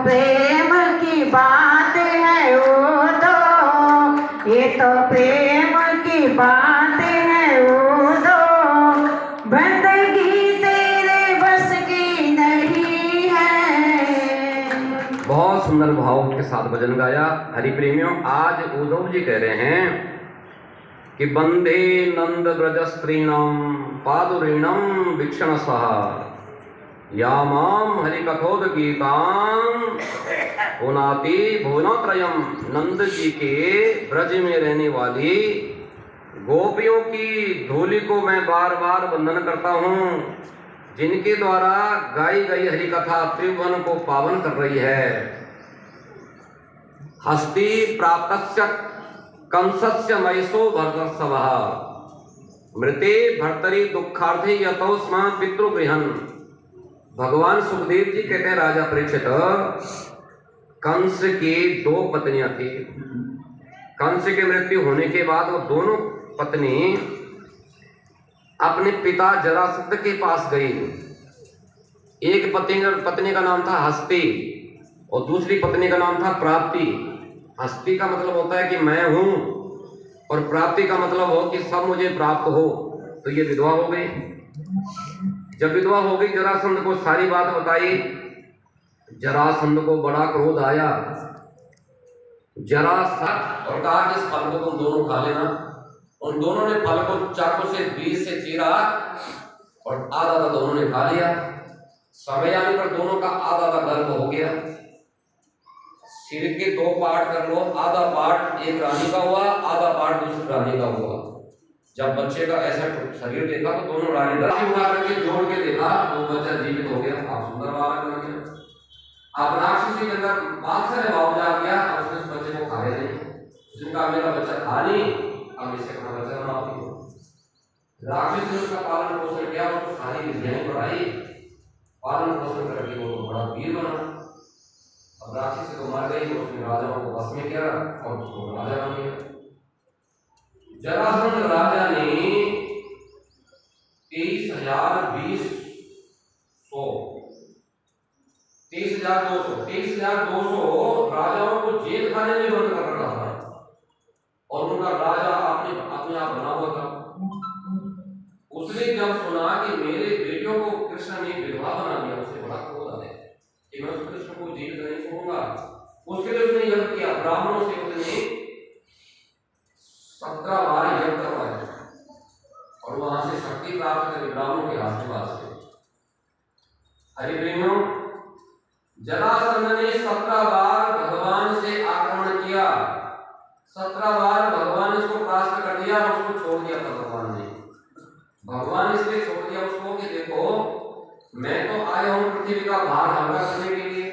प्रेम की बात है उदो, ये तो प्रेम की बात है उदो, बंदगी तेरे बस की नहीं है। बहुत सुंदर भाव के साथ भजन गाया। हरि प्रेमियों, आज उद्धव जी कह रहे हैं कि बंदे नंद ब्रज स्त्रीणम पादुरीणम वीक्षण सह यामाम हरि कथोद गीताम पुनाति भुवनत्रयम। नंद जी के ब्रज में रहने वाली गोपियों की धूलि को मैं बार बार वंदन करता हूँ, जिनके द्वारा गाई गई हरि कथा त्रिभुवन को पावन कर रही है। हस्ति प्राप्तस्य कंसस्य महिषो भर्तर्षभः मृते भर्तरि दुखार्थे यतो स्म पितृगृहन्। भगवान सुखदेव जी कहते हैं, राजा परीक्षित, कंस की 2 पत्नियां थी। कंस की मृत्यु होने के बाद वो दोनों पत्नी अपने पिता जरासंध के पास गई। एक पत्नी का नाम था हस्ती और दूसरी पत्नी का नाम था प्राप्ति। हस्ती का मतलब होता है कि मैं हूं, और प्राप्ति का मतलब हो कि सब मुझे प्राप्त हो। तो ये विधवा हो गई। जब विधवा हो गई, जरासंध को सारी बात बताई। जरासंध को बड़ा क्रोध आया। जरासंध और कहा कि इस फल को तुम दोनों खा लेना। उन दोनों ने फल को चाकू से बीच से चीरा और आधा आधा दोनों ने खा लिया। समय आने पर दोनों का आधा आधा गर्भ हो गया। सिर के 2 पार्ट कर लो, आधा पार्ट एक रानी का हुआ, आधा पार्ट दूसरी रानी का हुआ। जब बच्चे का ऐसा शरीर देखा तो दोनों रानी उठा करके जोड़ के देखा, वो बच्चा जीवित हो गया। आप सुंदर बालक बन गया। अब राक्षसी के अंदर बादशाह भाव जा गया। अब उसने उस बच्चे को खाया नहीं। उसने कहा मेरा बच्चा खा नहीं, अब इसे अपना बच्चा बनाती हो। राक्षस ने उसका पालन पोषण किया, उसको सारी विद्याएं पढ़ाई, पालन पोषण करके वो बड़ा वीर बना। अब राक्षसी को मार गई, उसने राजाओं को वश में किया और उसको राजा बन गया। जरासंध राजा ने 23,200 राजाओं को जेल खाने में बंद कर रखा था, और उनका राजा अपने आप बना हुआ था। उसने जब सुना कि मेरे बेटियों को कृष्ण ने विधवा बना दिया, उसे बड़ा क्रोध आया कि मैं उस कृष्ण को जीवित नहीं छोड़ूंगा। उसके लिए उसने यज्ञ किया। ब्राह्मणों से उसने 17 बार यज्ञ करवाया और वहां से शक्ति प्राप्त करी ब्राह्मणों के आशीर्वाद से। हरि प्रेमियों, जरासंध ने 17 बार भगवान से आक्रमण किया। 17 बार भगवान ने उसको परास्त कर दिया और उसको छोड़ दिया था। भगवान इसलिए छोड़ दिया उसको कि देखो, मैं तो आया हूं पृथ्वी का भार हल्का करने के लिए।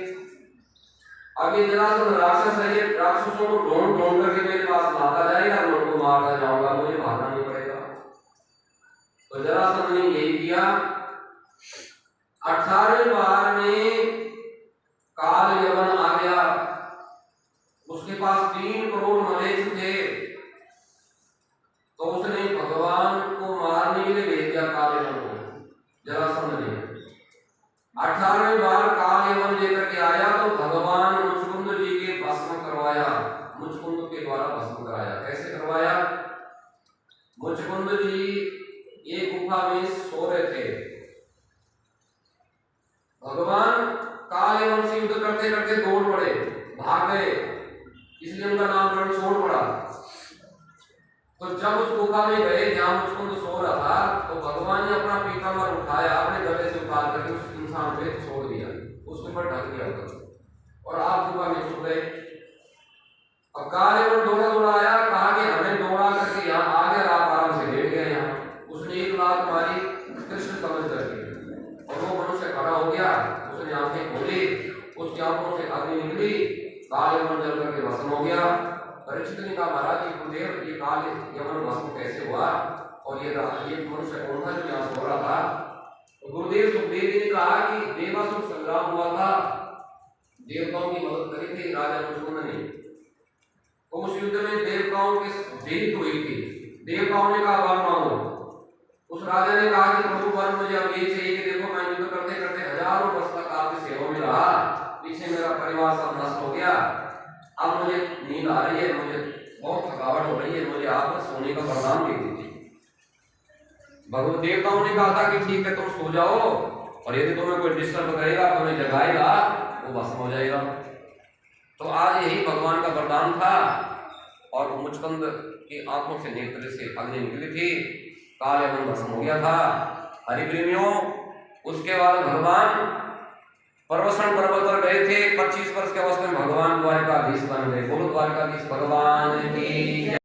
अब ये जरासंध राक्षस है, ये राक्षसों को ढूंढ ढूंढ करके मेरे पास लाता जाएगा, मैं उनको मारता जाऊंगा, मुझे भागना नहीं पड़ेगा। तो जरासंध ने यही किया। 18वें बार में काल यवन आ गया। उसके पास 3 करोड़ मवेशी थे, तो उसने भगवान को मारने के लिए भेज दिया काल यवन को। जरासंध ने 18वें बार काल यवन लेकर के आया तो भगवान मुचकुंद जी के भस्म करवाया। मुचकुंद के द्वारा भस्म कराया। कैसे करवाया? मुचकुंद जी एक गुफा में सो रहे थे। भगवान काल एवं से युद्ध करते करते दौड़ पड़े, भाग गए, इसलिए उनका नाम रणछोड़ पड़ा। तो जब उस गुफा में गए जहां मुचकुंद सो रहा था, तो भगवान ने अपना पीताम्बर उठाया, अपने गले से उतार करके उस इंसान पे छोड़ दिया, उसके ऊपर ढक दिया और आप गुफा में छुप गए। अब काल एवं दौड़ा दौड़ा आया, कहा कि हमें दौड़ा करके यहाँ आ गया, आप आराम से लेट गए यहाँ। उसने 1 लात मारी कृष्ण समझ करके, और वो मनुष्य खड़ा हो गया। उसने आंखें खोली, उसकी आंखों से अग्नि निकली, काल यवन जल करके भस्म हो गया। परीक्षित ने कहा, महाराज गुरुदेव, ये काल यवन भस्म कैसे हुआ, और ये मनुष्य कौन था जो यहाँ सो रहा था? तो गुरुदेव सुखदेव जी ने कहा कि देवासुर संग्राम हुआ था, देवताओं की मदद करी थी राजा मुचकुंद ने। तो उस युद्ध में देवताओं की जीत हुई थी। देवताओं ने कहा वर मांगो। उस राजा ने कहा कि प्रभु वर मुझे अब ये चाहिए कि देखो, मैं युद्ध करते करते हजारों वर्ष तक आपकी सेवा में रहा, पीछे मेरा परिवार सब नष्ट हो गया, अब मुझे नींद आ रही है, मुझे बहुत थकावट हो रही है, मुझे आप सोने का वरदान दे दीजिए। भगवत देवताओं ने कहा था कि ठीक है तुम सो जाओ, और यदि तुम्हें कोई डिस्टर्ब करेगा, तुम्हें जगाएगा, वो भस्म हो जाएगा। तो आज यही भगवान का वरदान था, और मुचकंद की आंखों से नेत्र से अग्नि निकली थी, काल यवन भस्म हो गया था। हरि प्रेमियों, उसके बाद भगवान पर्वतन पर्वत पर गए थे। 25 वर्ष के अवस्था में भगवान द्वारकाधीश बन गए। बोलो द्वारकाधीश भगवान की।